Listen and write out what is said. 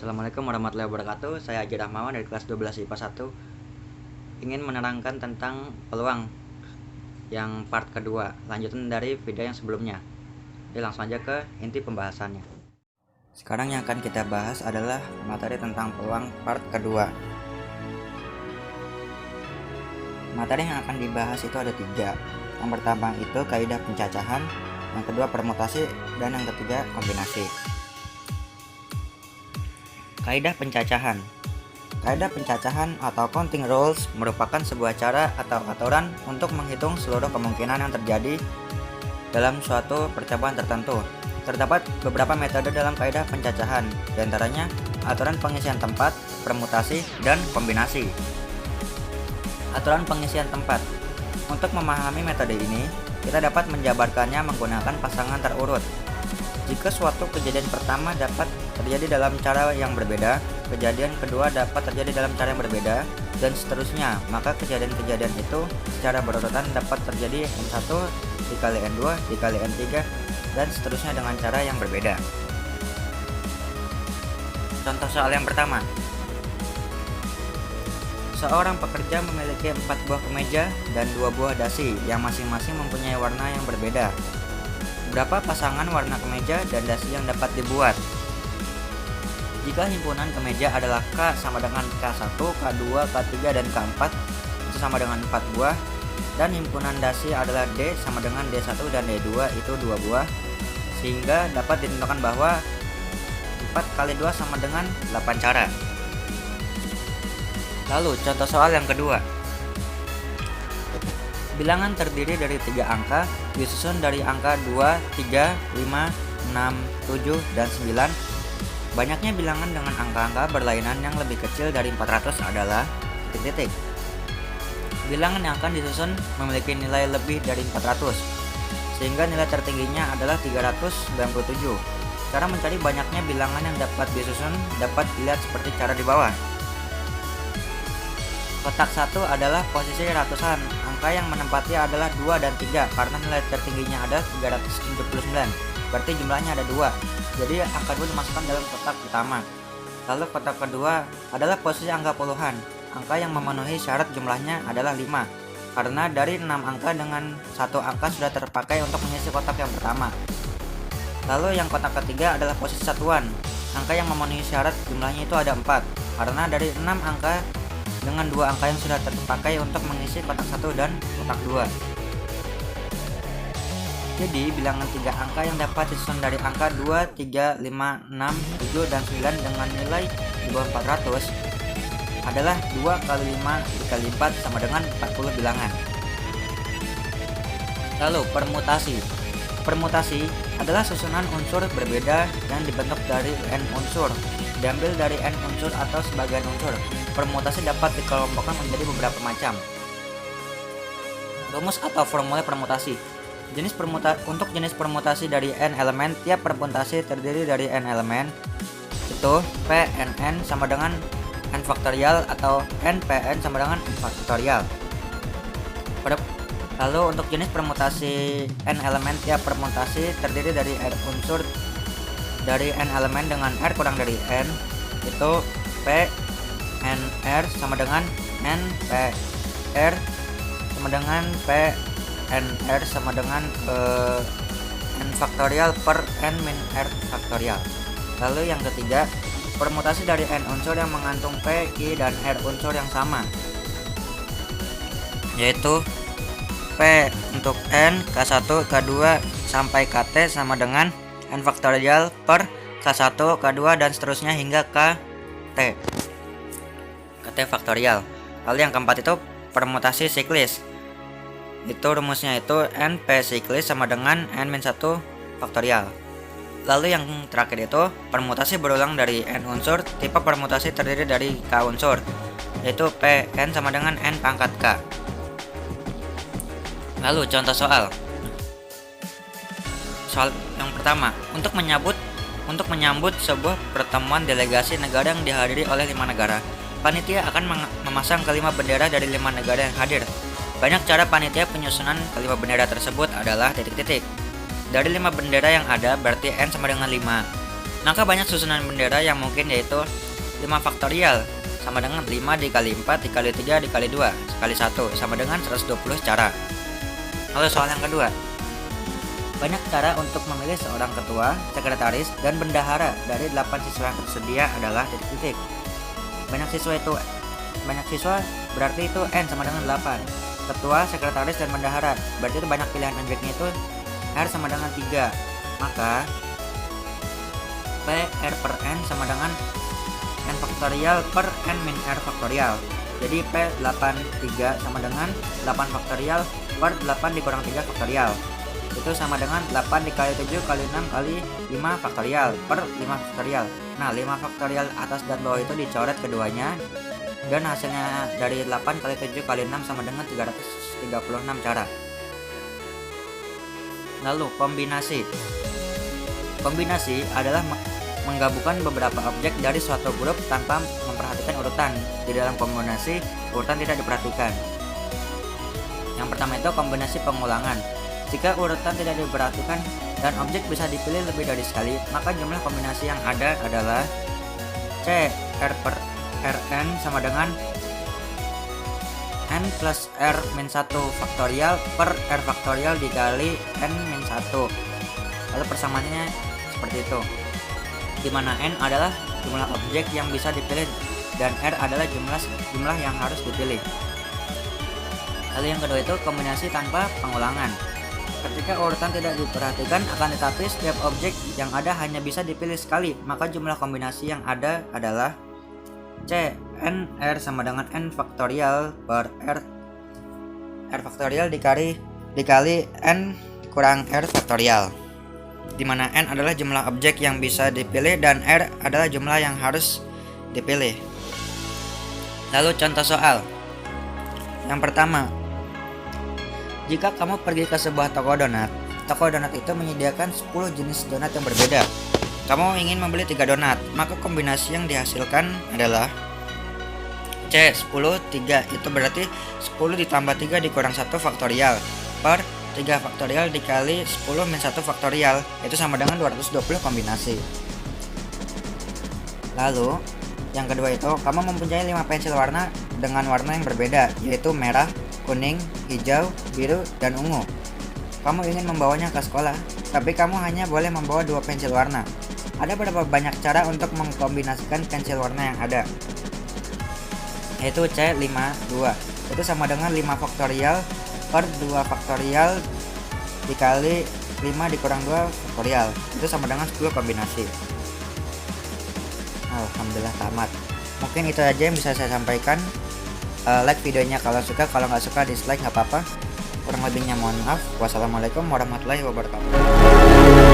Assalamualaikum warahmatullahi wabarakatuh. Saya Haji Rahmawan dari kelas 12 IPA 1 ingin menerangkan tentang peluang yang part kedua, lanjutan dari video yang sebelumnya. Jadi langsung aja ke inti pembahasannya. Sekarang yang akan kita bahas adalah materi tentang peluang part kedua. Materi yang akan dibahas itu ada 3. Yang pertama itu kaidah pencacahan, yang kedua permutasi, dan yang ketiga kombinasi. Kaidah pencacahan. Kaidah pencacahan atau counting rules merupakan sebuah cara atau aturan untuk menghitung seluruh kemungkinan yang terjadi dalam suatu percobaan tertentu. Terdapat beberapa metode dalam kaidah pencacahan, diantaranya aturan pengisian tempat, permutasi, dan kombinasi. Aturan pengisian tempat. Untuk memahami metode ini, kita dapat menjabarkannya menggunakan pasangan terurut. Jika suatu kejadian pertama dapat terjadi dalam cara yang berbeda, kejadian kedua dapat terjadi dalam cara yang berbeda, dan seterusnya, maka kejadian-kejadian itu secara berurutan dapat terjadi N1 dikali N2 dikali N3 dan seterusnya dengan cara yang berbeda. Contoh soal yang pertama. Seorang pekerja memiliki 4 buah kemeja dan 2 buah dasi yang masing-masing mempunyai warna yang berbeda. Berapa pasangan warna kemeja dan dasi yang dapat dibuat? Jika himpunan kemeja adalah K sama dengan K1, K2, K3, dan K4 itu sama dengan 4 buah, dan himpunan dasi adalah D sama dengan D1 dan D2 itu 2 buah, sehingga dapat ditentukan bahwa 4 kali 2 sama dengan 8 cara. Lalu contoh soal yang kedua. Bilangan terdiri dari 3 angka, disusun dari angka 2, 3, 5, 6, 7, dan 9. Banyaknya bilangan dengan angka-angka berlainan yang lebih kecil dari 400 adalah titik-titik. Bilangan yang akan disusun memiliki nilai lebih dari 400, sehingga nilai tertingginya adalah 397. Cara mencari banyaknya bilangan yang dapat disusun dapat dilihat seperti cara di bawah. Kotak 1 adalah posisi ratusan, angka yang menempati adalah 2 dan 3 karena nilai tertingginya ada 379, berarti jumlahnya ada 2, jadi angka 2 dimasukkan dalam kotak pertama. Lalu kotak kedua adalah posisi angka puluhan, angka yang memenuhi syarat jumlahnya adalah 5, karena dari 6 angka dengan 1 angka sudah terpakai untuk mengisi kotak yang pertama. Lalu yang kotak ketiga adalah posisi satuan, angka yang memenuhi syarat jumlahnya itu ada 4, karena dari 6 angka dengan 2 angka yang sudah terpakai untuk mengisi kotak 1 dan kotak 2. Jadi bilangan 3 angka yang dapat disusun dari angka 2, 3, 5, 6, 7, dan 9 dengan nilai di bawah 400 adalah 2 kali 5 dikali 4 sama dengan 40 bilangan. Lalu permutasi. Permutasi adalah susunan unsur berbeda yang dibentuk dari n unsur, diambil dari n unsur atau sebagian unsur. Permutasi dapat dikelompokkan menjadi beberapa macam. Rumus atau formula permutasi. Untuk jenis permutasi dari n elemen, tiap permutasi terdiri dari n elemen. Itu Pnn sama dengan n faktorial atau nPn sama dengan n faktorial. Lalu untuk jenis permutasi n elemen, tiap permutasi terdiri dari r unsur dari n elemen dengan r kurang dari n, itu P nr sama dengan n pr sama dengan p nr sama dengan n faktorial per n min r faktorial. Lalu yang ketiga, permutasi dari n unsur yang mengandung p, q, dan r unsur yang sama, yaitu p untuk n, k1, k2 sampai kt sama dengan n faktorial per k1, k2 dan seterusnya hingga kt faktorial. Lalu yang keempat itu permutasi siklis. Itu rumusnya itu n p siklis sama dengan n-1 faktorial. Lalu yang terakhir itu permutasi berulang dari n unsur, tipe permutasi terdiri dari k unsur, yaitu p n sama dengan n pangkat k. Lalu contoh soal. Soal yang pertama, untuk menyambut sebuah pertemuan delegasi negara yang dihadiri oleh 5 negara, panitia akan memasang kelima bendera dari 5 negara yang hadir. Banyak cara panitia penyusunan kelima bendera tersebut adalah titik-titik. Dari 5 bendera yang ada berarti N sama dengan 5. Maka banyak susunan bendera yang mungkin, yaitu 5 faktorial sama dengan 5 dikali 4 dikali 3 dikali 2 kali 1 sama dengan 120 cara. Lalu soal yang kedua, banyak cara untuk memilih seorang ketua, sekretaris, dan bendahara dari 8 siswa yang tersedia adalah titik-titik. Banyak siswa berarti itu N sama dengan 8. Ketua, sekretaris, dan bendahara berarti itu banyak pilihan objeknya, itu R sama dengan 3. Maka P R per N sama dengan N faktorial per N min R faktorial. Jadi P 83 sama dengan 8 faktorial per 8 dikurang 3 faktorial. Itu sama dengan 8 dikali 7 kali 6 kali 5 faktorial per 5 faktorial. Nah, 5 faktorial atas dan bawah itu dicoret keduanya, dan hasilnya dari 8 kali 7 kali 6 sama dengan 336 cara. Lalu kombinasi. Kombinasi adalah menggabungkan beberapa objek dari suatu grup tanpa memperhatikan urutan. Di dalam kombinasi, urutan tidak diperhatikan. Yang pertama itu kombinasi pengulangan. Jika urutan tidak diperhatikan dan objek bisa dipilih lebih dari sekali, maka jumlah kombinasi yang ada adalah C R per Rn sama dengan N plus R min 1 faktorial per R faktorial dikali N min 1. Lalu persamaannya seperti itu, dimana N adalah jumlah objek yang bisa dipilih dan R adalah jumlah yang harus dipilih. Lalu yang kedua itu kombinasi tanpa pengulangan. Ketika urutan tidak diperhatikan, akan tetapi setiap objek yang ada hanya bisa dipilih sekali, maka jumlah kombinasi yang ada adalah C N R sama dengan N faktorial per R faktorial dikali N kurang R faktorial, dimana N adalah jumlah objek yang bisa dipilih dan R adalah jumlah yang harus dipilih. Lalu contoh soal yang pertama, jika kamu pergi ke sebuah toko donat itu menyediakan 10 jenis donat yang berbeda. Kamu ingin membeli 3 donat, maka kombinasi yang dihasilkan adalah C 10 3, itu berarti 10 ditambah 3 dikurang 1 faktorial per 3 faktorial dikali 10 min 1 faktorial, itu sama dengan 220 kombinasi. Lalu yang kedua itu, kamu mempunyai 5 pensil warna dengan warna yang berbeda, yaitu merah, kuning, hijau, biru, dan ungu. Kamu ingin membawanya ke sekolah, tapi kamu hanya boleh membawa 2 pensil warna. Ada berapa banyak cara untuk mengkombinasikan pensil warna yang ada? Yaitu C 5 2. Itu sama dengan 5 faktorial per 2 faktorial dikali 5 dikurang 2 faktorial. Itu sama dengan 10 kombinasi. Alhamdulillah tamat. Mungkin itu aja yang bisa saya sampaikan. Like videonya kalau suka, kalau nggak suka dislike nggak apa-apa. Kurang lebihnya mohon maaf. Wassalamualaikum warahmatullahi wabarakatuh.